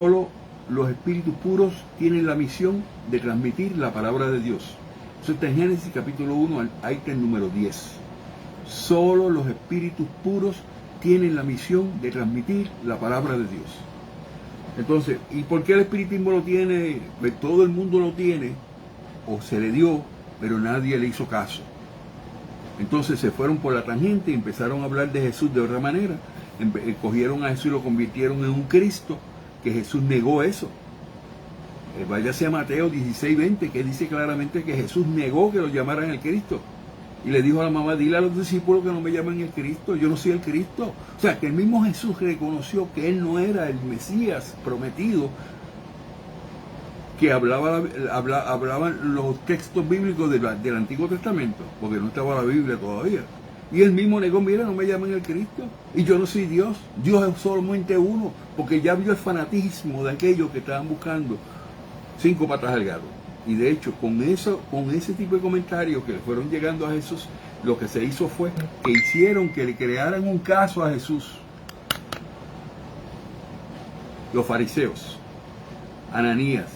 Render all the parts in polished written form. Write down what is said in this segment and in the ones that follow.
Solo los espíritus puros tienen la misión de transmitir la palabra de Dios. Eso está en Génesis capítulo 1, al ítem número 10. Solo los espíritus puros tienen la misión de transmitir la palabra de Dios. Entonces, ¿y por qué el espiritismo lo tiene? Todo el mundo lo tiene, o se le dio, pero nadie le hizo caso. Entonces se fueron por la tangente y empezaron a hablar de Jesús de otra manera. Cogieron a Jesús y lo convirtieron en un Cristo, que Jesús negó eso. Váyase a Mateo 16:20, que dice claramente que Jesús negó que lo llamaran el Cristo. Y le dijo a la mamá, dile a los discípulos que no me llamen el Cristo, yo no soy el Cristo. O sea, que el mismo Jesús reconoció que él no era el Mesías prometido que hablaban los textos bíblicos del Antiguo Testamento, porque no estaba la Biblia todavía. Y él mismo negó, mira, no me llamen el Cristo, y yo no soy Dios, Dios es solamente uno, porque ya vio el fanatismo de aquellos que estaban buscando 5 patas al gato. Y de hecho, con ese tipo de comentarios que le fueron llegando a Jesús, lo que se hizo fue que hicieron que le crearan un caso a Jesús. Los fariseos, Ananías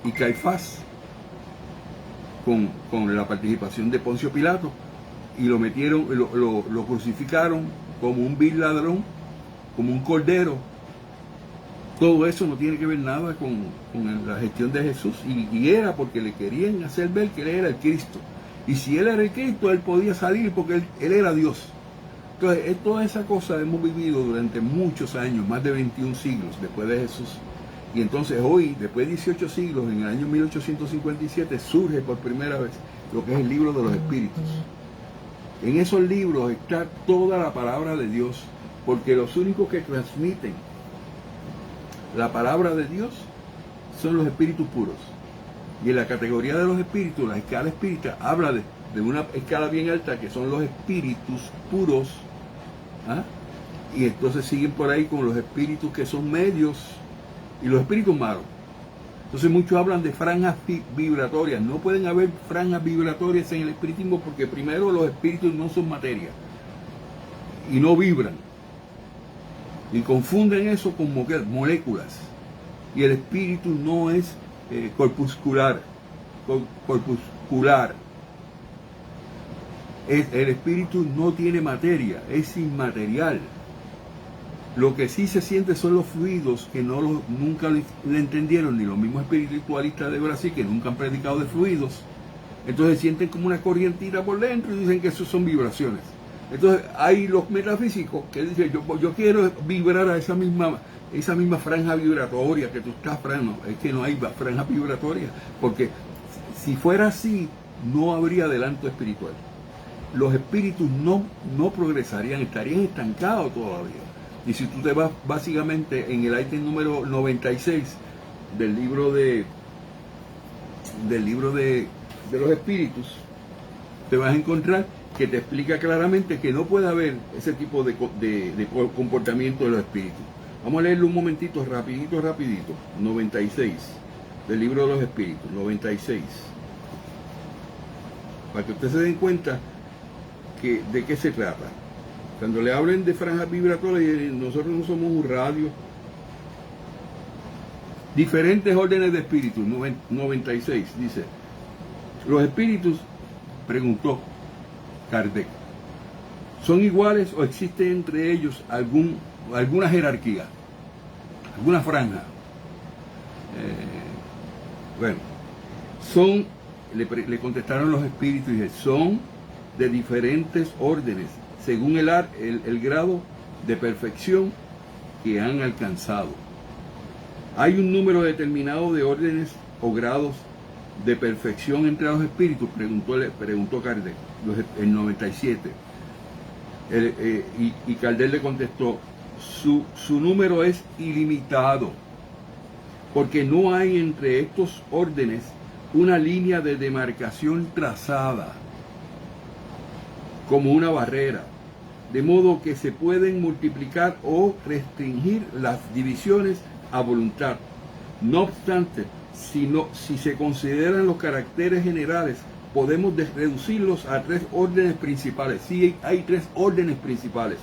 y Caifás, con la participación de Poncio Pilato, y lo metieron, lo crucificaron como un vil ladrón, como un cordero. Todo eso no tiene que ver nada con la gestión de Jesús, y era porque le querían hacer ver que él era el Cristo. Y si él era el Cristo, él podía salir porque él era Dios. Entonces, toda esa cosa hemos vivido durante muchos años, más de 21 siglos después de Jesús. Y entonces hoy, después de 18 siglos, en el año 1857, surge por primera vez lo que es el libro de los Espíritus. En esos libros está toda la palabra de Dios, porque los únicos que transmiten la palabra de Dios son los espíritus puros. Y en la categoría de los espíritus, la escala espírita habla de una escala bien alta, que son los espíritus puros. Y entonces siguen por ahí con los espíritus que son medios y los espíritus malos. Entonces muchos hablan de franjas vibratorias. No pueden haber franjas vibratorias en el espiritismo, porque primero los espíritus no son materia y no vibran. Y confunden eso con moléculas. Y el espíritu no es corpuscular. El espíritu no tiene materia, es inmaterial. Lo que sí se siente son los fluidos, que nunca le entendieron ni los mismos espiritualistas de Brasil, que nunca han predicado de fluidos. Entonces sienten como una corrientita por dentro y dicen que eso son vibraciones. Entonces hay los metafísicos que dicen, yo quiero vibrar a esa misma franja vibratoria que tú estás, no, es que no hay franja vibratoria, porque si fuera así, no habría adelanto espiritual. Los espíritus no progresarían, estarían estancados todavía. Y si tú te vas básicamente en el ítem número 96 del libro de los espíritus, te vas a encontrar que te explica claramente que no puede haber ese tipo de comportamiento de los espíritus. Vamos a leerlo un momentito, rapidito. 96 del libro de los espíritus, 96. Para que ustedes se den cuenta de qué se trata. Cuando le hablen de franjas vibratorias, nosotros no somos un radio. Diferentes órdenes de espíritus, 96, dice. Los espíritus, preguntó Kardec, ¿son iguales o existe entre ellos alguna jerarquía, alguna franja? Le contestaron los espíritus y dice, son de diferentes órdenes, según el grado de perfección que han alcanzado. ¿Hay un número determinado de órdenes o grados de perfección entre los espíritus? Preguntó Kardec, el 97. Y Kardec le contestó, su número es ilimitado, porque no hay entre estos órdenes una línea de demarcación trazada como una barrera, de modo que se pueden multiplicar o restringir las divisiones a voluntad. No obstante, si se consideran los caracteres generales, podemos reducirlos a 3 órdenes principales. Sí, hay 3 órdenes principales.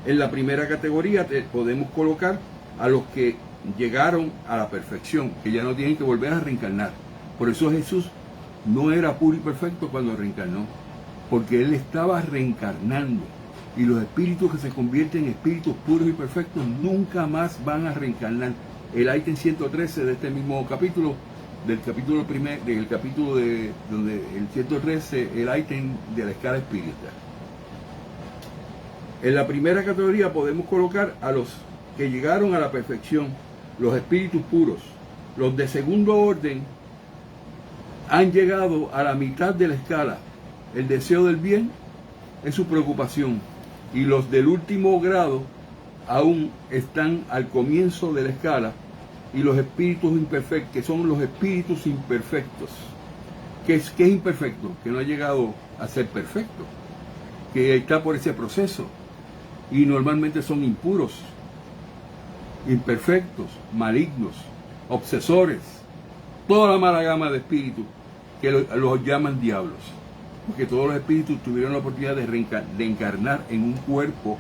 En la primera categoría podemos colocar a los que llegaron a la perfección, que ya no tienen que volver a reencarnar. Por eso Jesús no era puro y perfecto cuando reencarnó, porque Él estaba reencarnando. Y los espíritus que se convierten en espíritus puros y perfectos nunca más van a reencarnar. El ítem 113 de este mismo capítulo, del capítulo de donde el 113, el ítem de la escala espírita. En la primera categoría podemos colocar a los que llegaron a la perfección, los espíritus puros. Los de segundo orden han llegado a la mitad de la escala. El deseo del bien es su preocupación. Y los del último grado aún están al comienzo de la escala. Y los espíritus imperfectos, que son los espíritus imperfectos. ¿Qué es imperfecto? Que no ha llegado a ser perfecto. Que está por ese proceso. Y normalmente son impuros, imperfectos, malignos, obsesores, toda la mala gama de espíritus que los llaman diablos, porque todos los espíritus tuvieron la oportunidad de encarnar en un cuerpo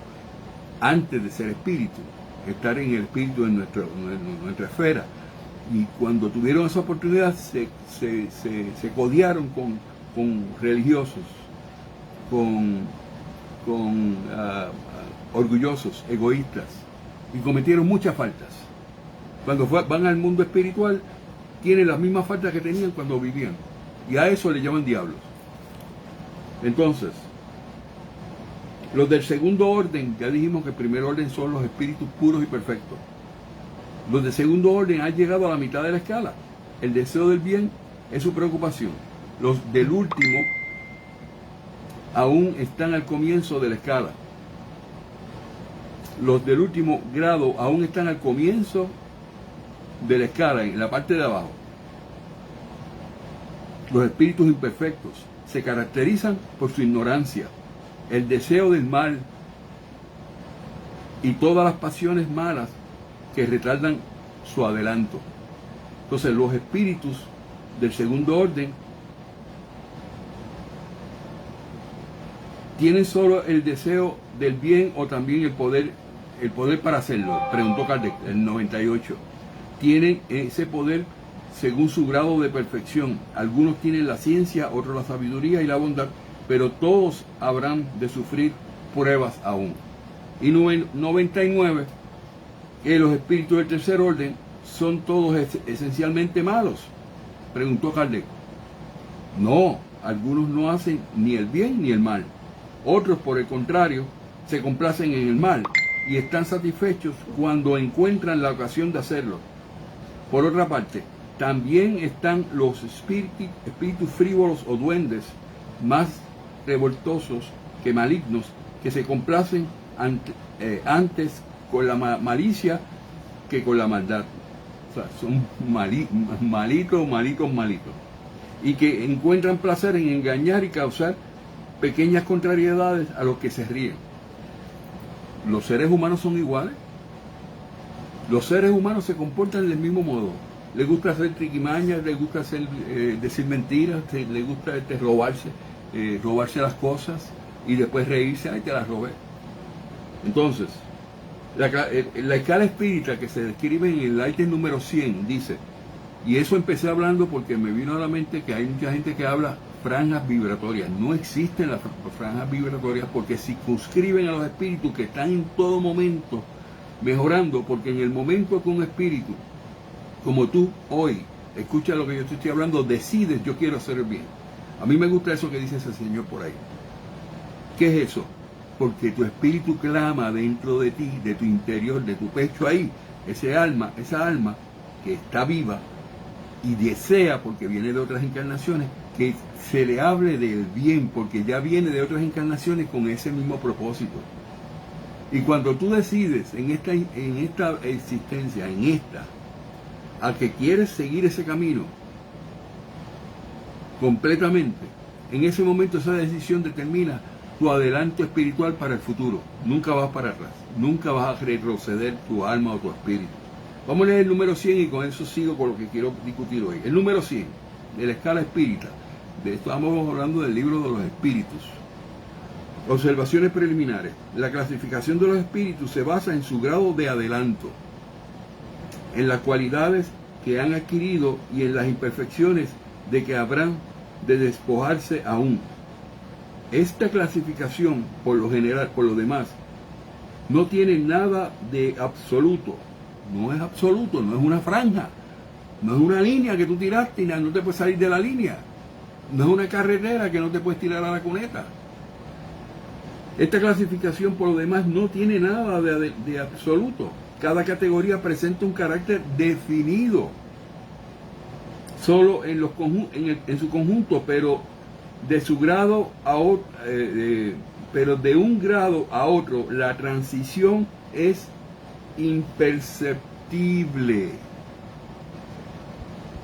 antes de ser espíritu, estar en el espíritu en nuestra esfera, y cuando tuvieron esa oportunidad se codiaron con religiosos, con orgullosos, egoístas, y cometieron muchas faltas. Cuando van al mundo espiritual, tienen las mismas faltas que tenían cuando vivían, y a eso le llaman diablos. Entonces, los del segundo orden, ya dijimos que el primer orden son los espíritus puros y perfectos. Los de segundo orden han llegado a la mitad de la escala. El deseo del bien es su preocupación. Los del último aún están al comienzo de la escala. Los del último grado aún están al comienzo de la escala, en la parte de abajo. Los espíritus imperfectos se caracterizan por su ignorancia, el deseo del mal y todas las pasiones malas que retardan su adelanto. Entonces, los espíritus del segundo orden tienen solo el deseo del bien o también el poder para hacerlo, preguntó Kardec, el 98. Tienen ese poder según su grado de perfección. Algunos tienen la ciencia, otros la sabiduría y la bondad, pero todos habrán de sufrir pruebas aún. Y 99, que los espíritus del tercer orden son todos esencialmente malos, preguntó Kardec. No, algunos no hacen ni el bien ni el mal. Otros, por el contrario, se complacen en el mal y están satisfechos cuando encuentran la ocasión de hacerlo. Por otra parte, también están los espíritus frívolos o duendes, más revoltosos que malignos, que se complacen antes con la malicia que con la maldad. O sea, son malitos. Y que encuentran placer en engañar y causar pequeñas contrariedades a los que se ríen. ¿Los seres humanos son iguales? Los seres humanos se comportan del mismo modo. Les gusta hacer triquimañas, les gusta decir mentiras, les gusta robarse las cosas y después reírse, ay, te las robé. Entonces, la escala espírita que se describe en el ítem número 100 dice, y eso empecé hablando porque me vino a la mente que hay mucha gente que habla franjas vibratorias. No existen las franjas vibratorias porque circunscriben a los espíritus que están en todo momento mejorando, porque en el momento que un espíritu, como tú hoy, escucha lo que yo te estoy hablando, decides, yo quiero hacer el bien. A mí me gusta eso que dice ese señor por ahí. ¿Qué es eso? Porque tu espíritu clama dentro de ti, de tu interior, de tu pecho ahí, esa alma que está viva y desea, porque viene de otras encarnaciones, que se le hable del bien, porque ya viene de otras encarnaciones con ese mismo propósito. Y cuando tú decides en esta existencia, a que quieres seguir ese camino completamente, en ese momento esa decisión determina tu adelanto espiritual para el futuro. Nunca vas para atrás, nunca vas a retroceder tu alma o tu espíritu. Vamos a leer el número 100 y con eso sigo con lo que quiero discutir hoy. El número 100 de la escala espírita. Estamos hablando del libro de los espíritus. Observaciones preliminares. La clasificación de los espíritus se basa en su grado de adelanto. en las cualidades que han adquirido y en las imperfecciones de que habrán de despojarse aún. Esta clasificación, por lo general, por lo demás, no tiene nada de absoluto. No es absoluto, no es una franja, no es una línea que tú tiraste y no te puedes salir de la línea. No es una carretera que no te puedes tirar a la cuneta. Esta clasificación, por lo demás, no tiene nada de absoluto. Cada categoría presenta un carácter definido, solo en su conjunto, pero de su grado a otro, pero de un grado a otro, la transición es imperceptible.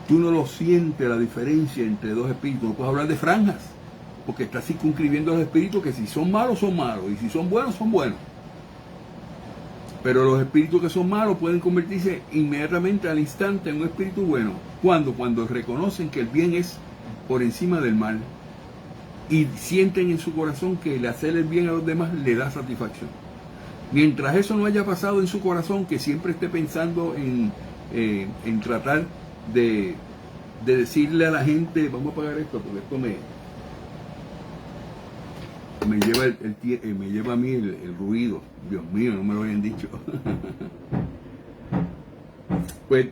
Tú no lo sientes, la diferencia entre dos espíritus. No puedes hablar de franjas, porque estás circunscribiendo a los espíritus que si son malos, y si son buenos, son buenos. Pero los espíritus que son malos pueden convertirse inmediatamente al instante en un espíritu bueno. ¿Cuándo? Cuando reconocen que el bien es por encima del mal y sienten en su corazón que el hacer el bien a los demás le da satisfacción. Mientras eso no haya pasado en su corazón, que siempre esté pensando en tratar de decirle a la gente, vamos a pagar esto porque esto me lleva a mí el ruido. Dios mío, no me lo habían dicho. Pues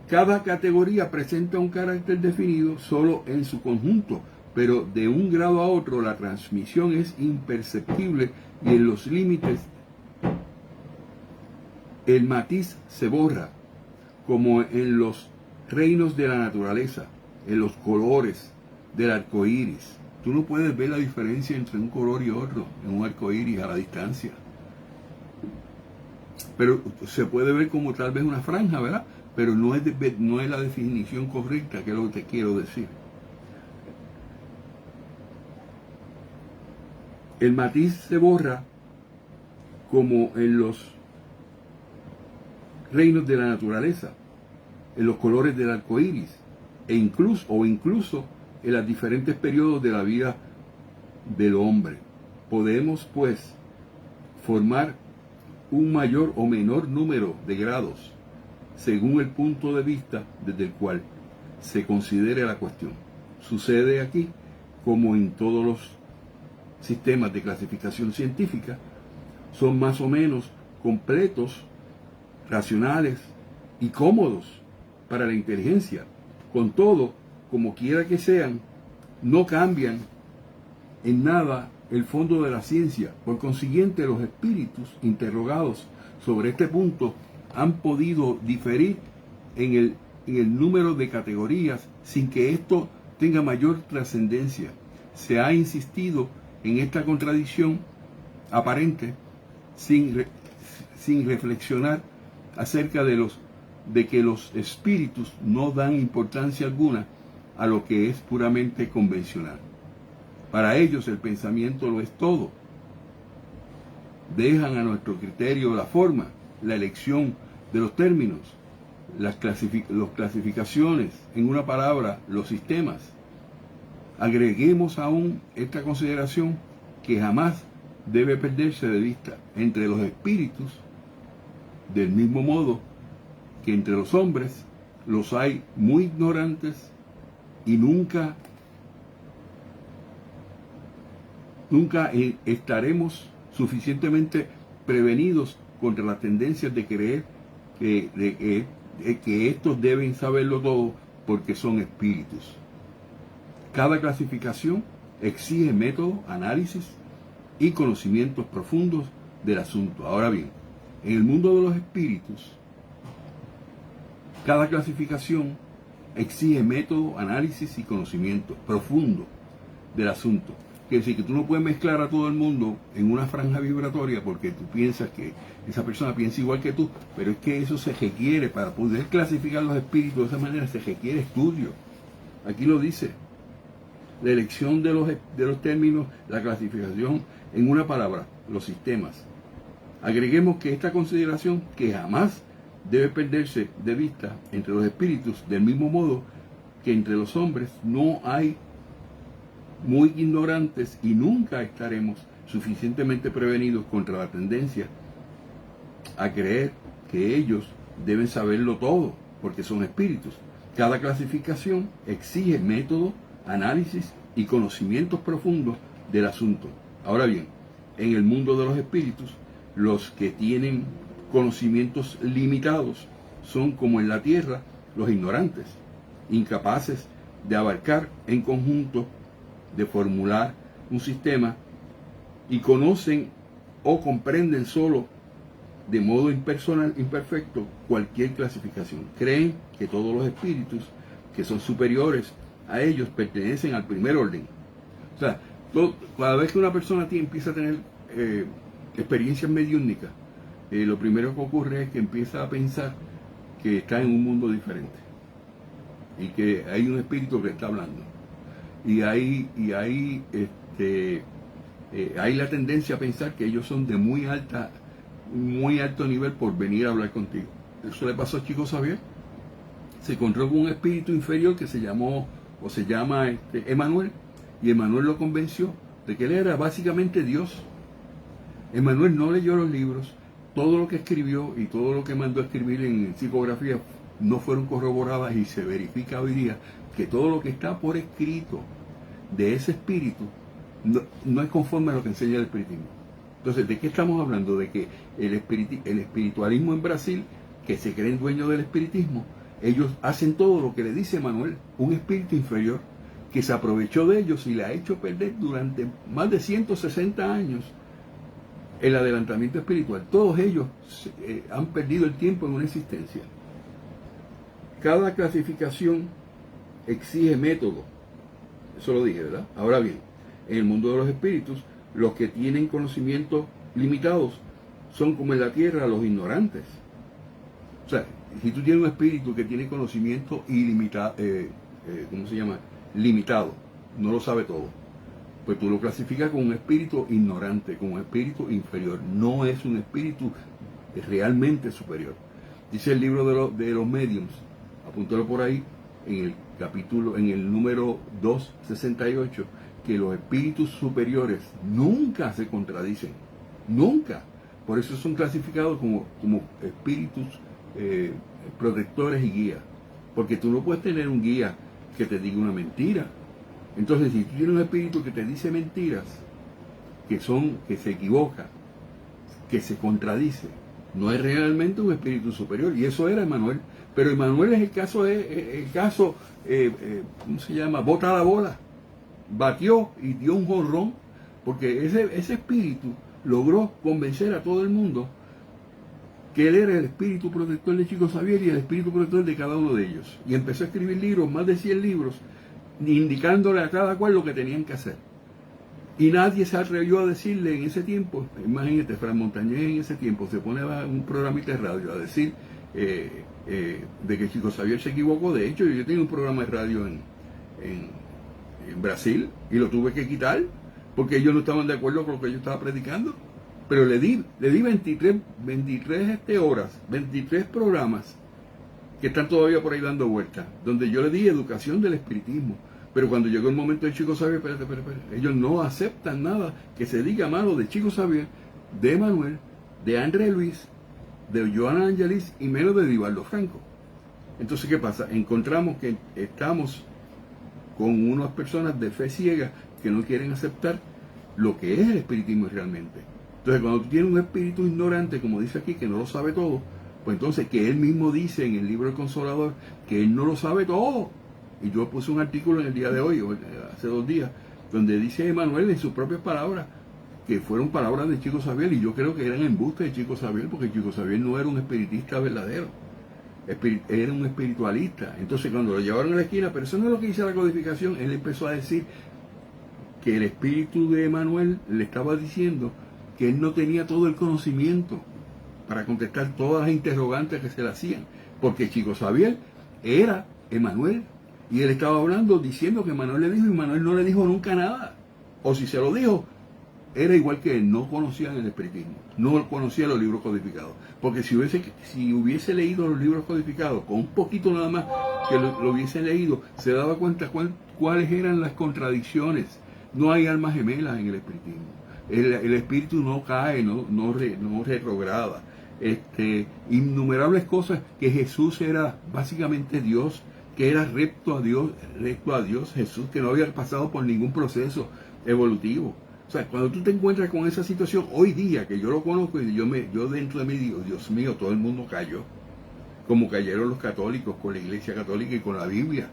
cada categoría presenta un carácter definido solo en su conjunto, pero de un grado a otro la transmisión es imperceptible y en los límites el matiz se borra, como en los reinos de la naturaleza, en los colores del arco iris. Tú no puedes ver la diferencia entre un color y otro en un arco iris a la distancia. Pero se puede ver como tal vez una franja, ¿verdad? Pero no es la definición correcta, que es lo que te quiero decir. El matiz se borra como en los reinos de la naturaleza, en los colores del arco iris, incluso en los diferentes periodos de la vida del hombre. Podemos, pues, formar un mayor o menor número de grados según el punto de vista desde el cual se considere la cuestión. Sucede aquí, como en todos los sistemas de clasificación científica, son más o menos completos, racionales y cómodos para la inteligencia. Con todo, como quiera que sean, no cambian en nada el fondo de la ciencia. Por consiguiente, los espíritus interrogados sobre este punto han podido diferir en el número de categorías sin que esto tenga mayor trascendencia. Se ha insistido en esta contradicción aparente sin reflexionar acerca de que los espíritus no dan importancia alguna a lo que es puramente convencional. Para ellos el pensamiento lo es todo. Dejan a nuestro criterio la forma, la elección de los términos, las clasificaciones, en una palabra, los sistemas. Agreguemos aún esta consideración que jamás debe perderse de vista entre los espíritus, del mismo modo que entre los hombres los hay muy ignorantes y nunca estaremos suficientemente prevenidos contra las tendencias de creer que estos deben saberlo todo porque son espíritus. Cada clasificación exige método, análisis y conocimientos profundos del asunto. Ahora bien, en el mundo de los espíritus, cada clasificación exige método, análisis y conocimiento profundo del asunto. Quiere decir que tú no puedes mezclar a todo el mundo en una franja vibratoria porque tú piensas que esa persona piensa igual que tú, pero es que eso se requiere, para poder clasificar los espíritus de esa manera, se requiere estudio. Aquí lo dice, la elección de los términos, la clasificación, en una palabra, los sistemas. Agreguemos que esta consideración, que jamás debe perderse de vista entre los espíritus, del mismo modo que entre los hombres no hay muy ignorantes y nunca estaremos suficientemente prevenidos contra la tendencia a creer que ellos deben saberlo todo, porque son espíritus. Cada clasificación exige método, análisis y conocimientos profundos del asunto. Ahora bien, en el mundo de los espíritus, los que tienen conocimientos limitados son, como en la tierra, los ignorantes, incapaces de abarcar en conjunto, de formular un sistema, y conocen o comprenden solo de modo impersonal, imperfecto, cualquier clasificación. Creen que todos los espíritus que son superiores a ellos pertenecen al primer orden. O sea, cada vez que una persona empieza a tener experiencias mediúnicas, lo primero que ocurre es que empieza a pensar que está en un mundo diferente y que hay un espíritu que está hablando. Y hay la tendencia a pensar que ellos son de muy alto nivel por venir a hablar contigo. Eso le pasó a Chico Xavier. Se encontró con un espíritu inferior que se llama Emanuel, y Emanuel lo convenció de que él era básicamente Dios. Emanuel no leyó los libros, todo lo que escribió y todo lo que mandó a escribir en psicografía no fueron corroboradas, y se verifica hoy día que todo lo que está por escrito de ese espíritu no es conforme a lo que enseña el espiritismo. Entonces, ¿de qué estamos hablando? De que el espiritualismo en Brasil, que se creen dueños del espiritismo, ellos hacen todo lo que le dice Manuel, un espíritu inferior que se aprovechó de ellos y le ha hecho perder durante más de 160 años el adelantamiento espiritual. Todos ellos han perdido el tiempo en una existencia. Cada clasificación exige método. Eso lo dije, ¿verdad? Ahora bien, en el mundo de los espíritus, los que tienen conocimientos limitados son, como en la tierra, los ignorantes. O sea, si tú tienes un espíritu que tiene conocimiento ilimitado, limitado, no lo sabe todo, pues tú lo clasificas como un espíritu ignorante, como un espíritu inferior. No es un espíritu realmente superior. Dice el libro de los mediums, apúntalo por ahí, en el número 268, que los espíritus superiores nunca se contradicen, nunca. Por eso son clasificados como espíritus protectores y guías, porque tú no puedes tener un guía que te diga una mentira. Entonces, si tú tienes un espíritu que te dice mentiras, que se equivoca, que se contradice, no es realmente un espíritu superior. Y eso era Emanuel. Pero Emanuel es el caso, ¿cómo se llama? Bota la bola. Batió y dio un jonrón, porque ese espíritu logró convencer a todo el mundo que él era el espíritu protector de Chico Xavier y el espíritu protector de cada uno de ellos. Y empezó a escribir libros, más de 100 libros, indicándole a cada cual lo que tenían que hacer. Y nadie se atrevió a decirle en ese tiempo, imagínate, Fran Montañez en ese tiempo se pone a un programita de radio a decir de que Chico Xavier se equivocó. De hecho, yo tenía un programa de radio en Brasil y lo tuve que quitar porque ellos no estaban de acuerdo con lo que yo estaba predicando. Pero le di 23 horas, 23 programas que están todavía por ahí dando vueltas, donde yo le di educación del espiritismo. Pero cuando llegó el momento de Chico Xavier, espérate, ellos no aceptan nada que se diga malo de Chico Xavier, de Manuel, de André Luis, de Joana Angelis y menos de Divaldo Franco. Entonces, ¿qué pasa? Encontramos que estamos con unas personas de fe ciega que no quieren aceptar lo que es el espiritismo realmente. Entonces, cuando tú tienes un espíritu ignorante, como dice aquí, que no lo sabe todo, pues entonces que él mismo dice en el libro El Consolador que él no lo sabe todo. Y yo puse un artículo en el día de hoy, hace 2 días, donde dice Emanuel en sus propias palabras, que fueron palabras de Chico Xavier, y yo creo que eran embustes de Chico Xavier, porque Chico Xavier no era un espiritista verdadero, era un espiritualista. Entonces, cuando lo llevaron a la esquina, pero eso no es lo que dice la codificación, él empezó a decir que el espíritu de Emanuel le estaba diciendo que él no tenía todo el conocimiento para contestar todas las interrogantes que se le hacían, porque Chico Xavier era Emanuel, y él estaba hablando, diciendo que Emanuel le dijo, y Emanuel no le dijo nunca nada, o si se lo dijo, era igual que él, no conocía el espiritismo, no conocía los libros codificados, porque si hubiese leído los libros codificados, con un poquito nada más que lo hubiese leído, se daba cuenta cuáles eran las contradicciones. No hay almas gemelas en el espiritismo. El espíritu no cae, no retrograda. innumerables cosas, que Jesús era básicamente Dios, que era recto a Dios, Jesús, que no había pasado por ningún proceso evolutivo. O sea, cuando tú te encuentras con esa situación, hoy día, que yo lo conozco, y yo dentro de mí digo, Dios mío, todo el mundo cayó, como cayeron los católicos con la Iglesia Católica y con la Biblia.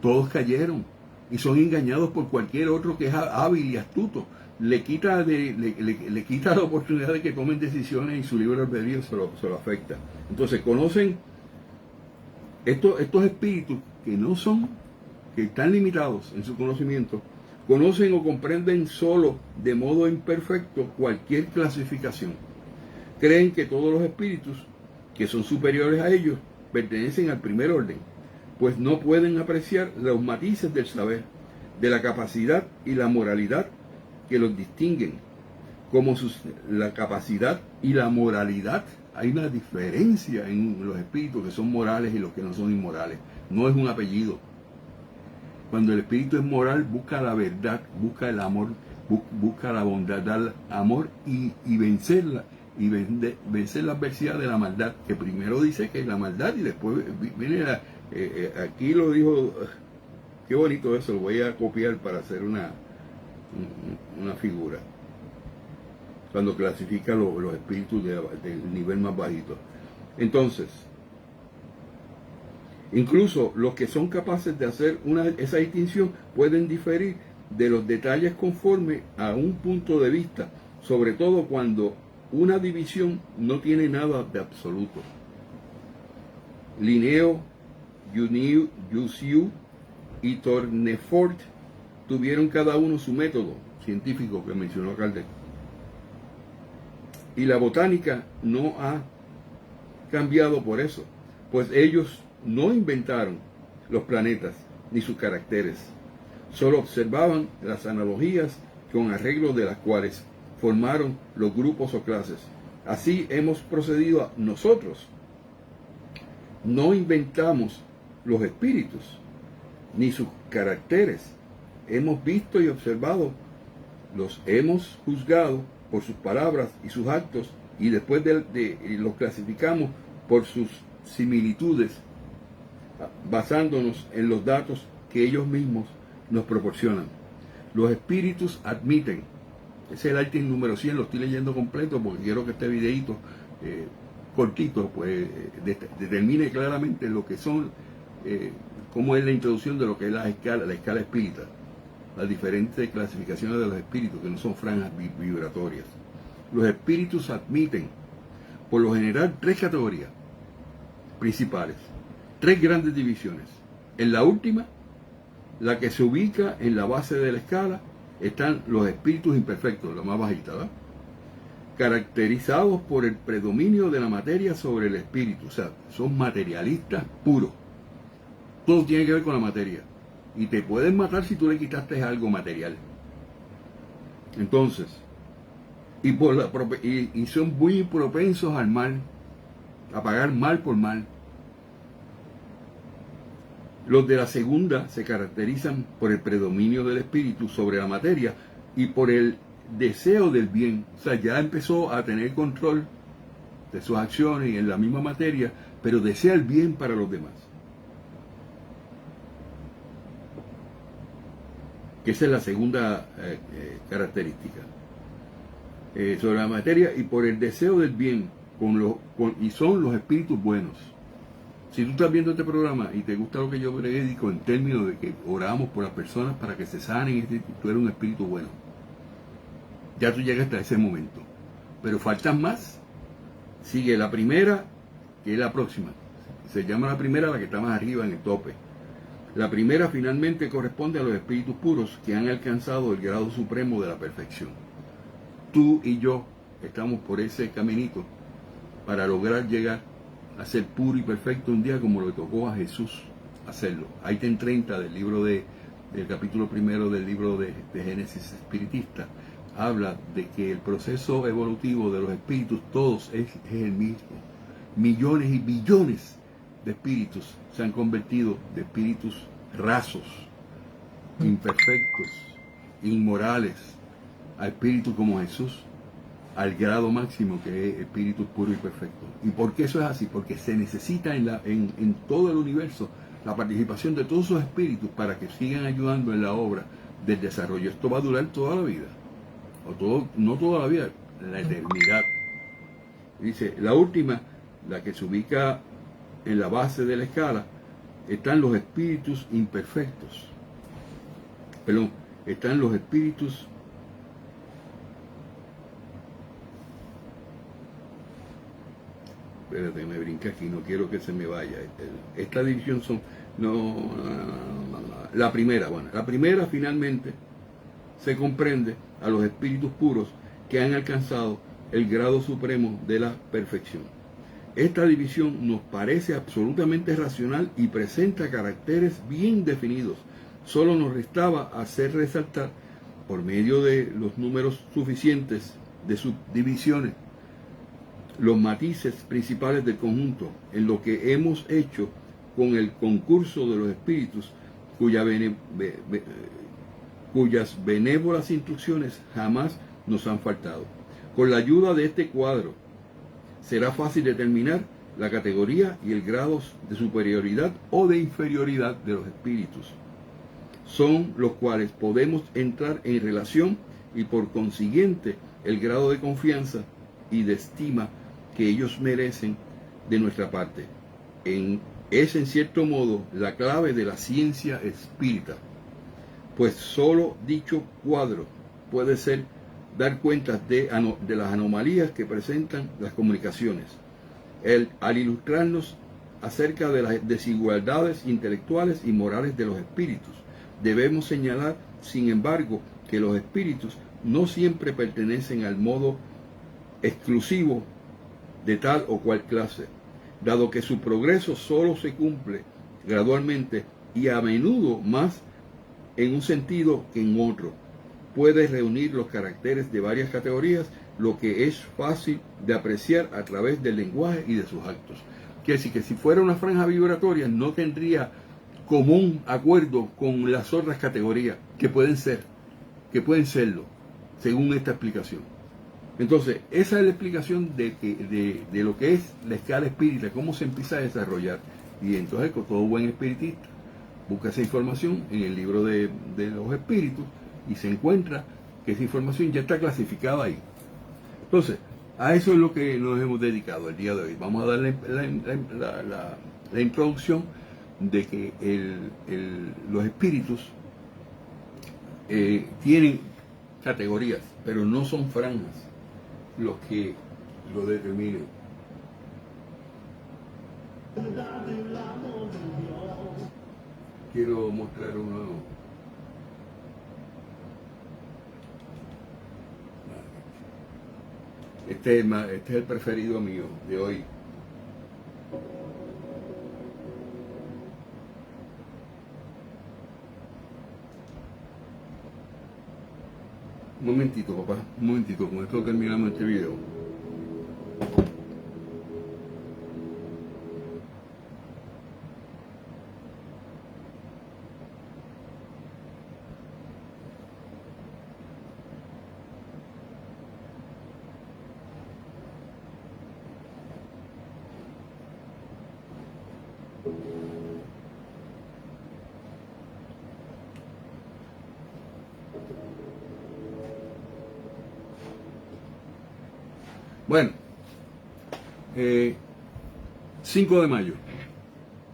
Todos cayeron y son engañados por cualquier otro que es hábil y astuto. Le quita la oportunidad de que tomen decisiones y su libre albedrío se lo afecta. Entonces, conocen estos espíritus que están limitados en su conocimiento, conocen o comprenden solo de modo imperfecto cualquier clasificación. Creen que todos los espíritus que son superiores a ellos pertenecen al primer orden, pues no pueden apreciar los matices del saber, de la capacidad y la moralidad que los distinguen, como la capacidad y la moralidad. Hay una diferencia en los espíritus que son morales y los que no son inmorales. No es un apellido. Cuando el espíritu es moral, busca la verdad, busca el amor, busca la bondad, dar amor y vencerla, y vencer la adversidad de la maldad, que primero dice que es la maldad y después viene aquí lo dijo, qué bonito eso, lo voy a copiar para hacer una figura, cuando clasifica los espíritus del nivel más bajito. Entonces, incluso los que son capaces de hacer esa distinción pueden diferir de los detalles conforme a un punto de vista, sobre todo cuando una división no tiene nada de absoluto. Linneo, Jussieu y Tournefort tuvieron cada uno su método científico que mencionó Kardec. Y la botánica no ha cambiado por eso, pues ellos no inventaron los planetas ni sus caracteres, solo observaban las analogías con arreglo de las cuales formaron los grupos o clases. Así hemos procedido nosotros. No inventamos los espíritus ni sus caracteres. Hemos visto y observado, los hemos juzgado por sus palabras y sus actos, y después los clasificamos por sus similitudes, basándonos en los datos que ellos mismos nos proporcionan. Los espíritus admiten, ese es el item número 100, lo estoy leyendo completo porque quiero que este videito cortito pues determine claramente lo que son, cómo es la introducción de lo que es la escala espírita, las diferentes clasificaciones de los espíritus, que no son franjas vibratorias. Los espíritus admiten, por lo general, 3 categorías principales, 3 grandes divisiones. En la última, la que se ubica en la base de la escala, están los espíritus imperfectos, la más bajita, ¿verdad? Caracterizados por el predominio de la materia sobre el espíritu, o sea, son materialistas puros. Todo tiene que ver con la materia. Y te pueden matar si tú le quitaste algo material. Entonces, y son muy propensos al mal, a pagar mal por mal. Los de la segunda se caracterizan por el predominio del espíritu sobre la materia y por el deseo del bien. O sea, ya empezó a tener control de sus acciones y en la misma materia, pero desea el bien para los demás. Que esa es la segunda característica. Sobre la materia y por el deseo del bien, y son los espíritus buenos. Si tú estás viendo este programa y te gusta lo que yo predico en términos de que oramos por las personas para que se sanen, tú eres un espíritu bueno. Ya tú llegas hasta ese momento. Pero faltan más. Sigue la primera, que es la próxima. Se llama la primera la que está más arriba en el tope. La primera finalmente corresponde a los espíritus puros que han alcanzado el grado supremo de la perfección. Tú y yo estamos por ese caminito para lograr llegar a ser puro y perfecto un día como le tocó a Jesús hacerlo. Ahí está en 30 del libro del capítulo primero del libro de Génesis espiritista. Habla de que el proceso evolutivo de los espíritus, todos es el mismo. Millones y billones de espíritus se han convertido de espíritus rasos, imperfectos, inmorales, a espíritus como Jesús, al grado máximo que es espíritu puro y perfecto. ¿Y por qué eso es así? Porque se necesita en todo el universo la participación de todos esos espíritus para que sigan ayudando en la obra del desarrollo. Esto va a durar toda la vida, no toda la vida, la eternidad. Dice, la última, la que se ubica en la base de la escala, están los espíritus imperfectos. Perdón, están los espíritus espérate, me brinca aquí, no quiero que se me vaya. Esta división son, la primera finalmente se comprende a los espíritus puros que han alcanzado el grado supremo de la perfección. Esta división nos parece absolutamente racional y presenta caracteres bien definidos. Solo nos restaba hacer resaltar, por medio de los números suficientes de subdivisiones, los matices principales del conjunto, en lo que hemos hecho con el concurso de los espíritus, cuyas benévolas instrucciones jamás nos han faltado. Con la ayuda de este cuadro, será fácil determinar la categoría y el grado de superioridad o de inferioridad de los espíritus. Son los cuales podemos entrar en relación y por consiguiente el grado de confianza y de estima que ellos merecen de nuestra parte. Es en cierto modo la clave de la ciencia espírita, pues solo dicho cuadro puede dar cuenta de las anomalías que presentan las comunicaciones. Al ilustrarnos acerca de las desigualdades intelectuales y morales de los espíritus, debemos señalar, sin embargo, que los espíritus no siempre pertenecen al modo exclusivo de tal o cual clase, dado que su progreso solo se cumple gradualmente y a menudo más en un sentido que en otro. Puede reunir los caracteres de varias categorías, lo que es fácil de apreciar a través del lenguaje y de sus actos. Quiere decir que si fuera una franja vibratoria no tendría común acuerdo con las otras categorías que pueden serlo, según esta explicación. Entonces, esa es la explicación de lo que es la escala espírita, cómo se empieza a desarrollar. Y entonces, con todo buen espiritista, busca esa información en el libro de los espíritus y se encuentra que esa información ya está clasificada ahí. Entonces, a eso es lo que nos hemos dedicado el día de hoy. Vamos a darle la introducción de que los espíritus tienen categorías, pero no son franjas los que lo determinen. Quiero mostrar uno. Este es el preferido mío de hoy. Un momentito, papá, un momentito, con esto terminamos este video. Bueno, 5 de mayo,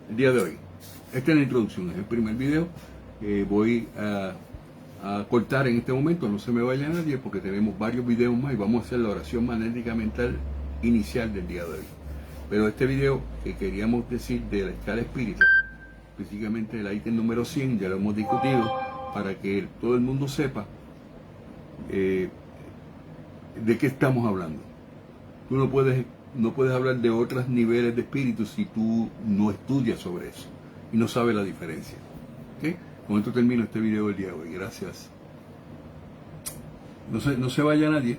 el día de hoy. Esta es la introducción, es el primer video. Voy a cortar en este momento, no se me vaya nadie, porque tenemos varios videos más y vamos a hacer la oración magnética mental inicial del día de hoy. Pero este video que queríamos decir de la escala espírita, específicamente el ítem número 100, ya lo hemos discutido, para que todo el mundo sepa de qué estamos hablando. Tú no puedes hablar de otros niveles de espíritu si tú no estudias sobre eso y no sabes la diferencia. ¿Okay? Con esto termino este video del día de hoy. Gracias. No se vaya nadie.